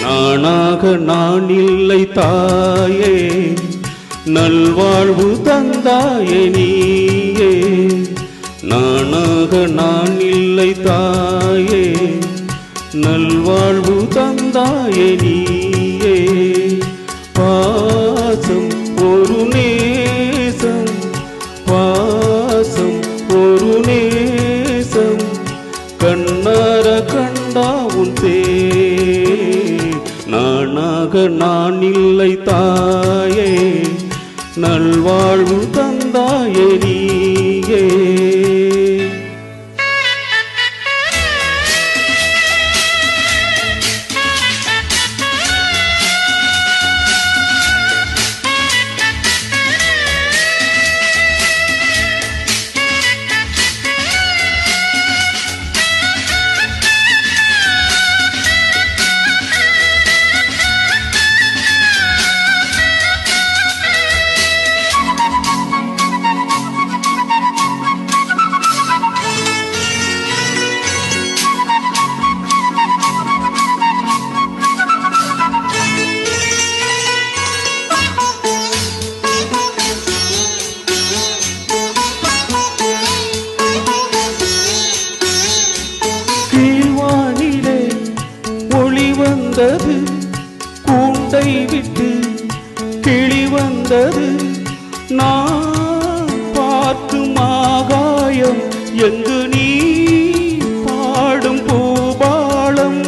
நானாக நான் இல்லை தாயே, நல்வாழ்வு தந்தாயே நீயே. நானாக நான் இல்லை தாயே, நல்வாழ்வு தந்தாயே நீயே. பாசம் ஒரு நேசம், பாசம் ஒரு நேசம், கண்ணார கண்டா உன் நானாக நான் இல்லை தாயே, நல்வாழ்வு தந்தாயே நீயே. கூண்டை விட்டு கிளி வந்தது, நான் பார்க்கும் ஆகாயம் எங்கு நீ பாடும் பூபாலம்.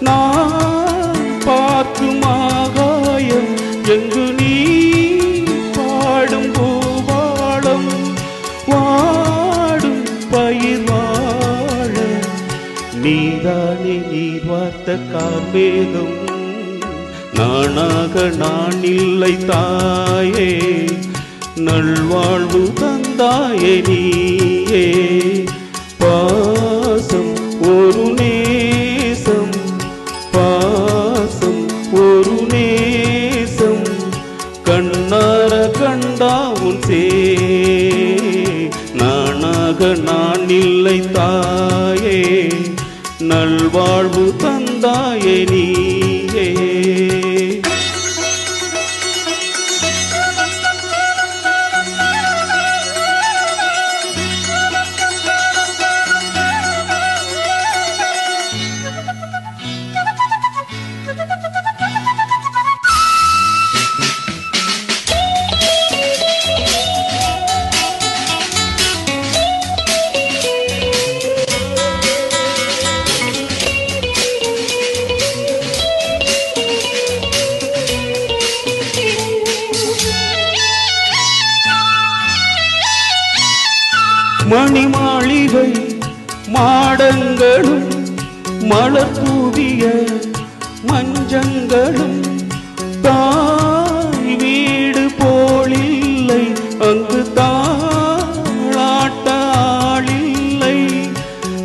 நான் பார்க்கும் ஆகாயம் எங்கு நீ பாடும் பூபாலம். வாடும் பயிர் வாழ நீதானே நீர் வார்த்த கார்மேகம். நானாக நான் இல்லை தாயே, நல்வாழ்வு தந்தாயே நீயே. பாசம் ஒரு நேசம், பாசம் ஒரு நேசம், கண்ணார கண்டா உன் நானாக நான் இல்லை தாயே, நல்வாழ்வு தந்தாயே நீயே. மணி மாளிகை மாடங்களும் மலர் தூவிய மஞ்சங்களும், தாய் வீடு போலில்லை அங்கு தாளாட்ட ஆளில்லை.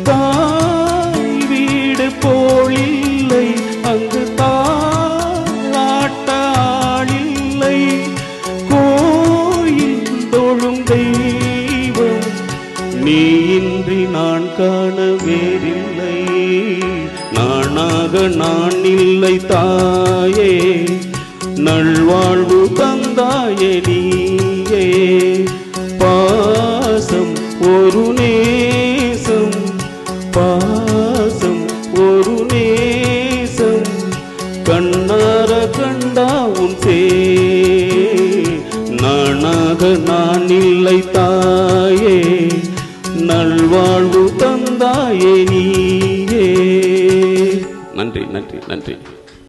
தாய் வீடு போலில்லை அங்கு தாளாட்ட ஆளில்லை. கோயில் தொழும் தெய்வம் நீ இன்றி நான் காண வேறில்லை. நானாக நான் இல்லை தாயே, நல்வாழ்வு தந்தாயே நீயே. பாசம் ஒரு நேசம், பாசம் ஒரு நேசம், கண்ணார கண்டா உன் நானாக நான் இல்லை தாயே, நல்வாழ்வு தந்தாயே நீயே. நன்றி நன்றி நன்றி.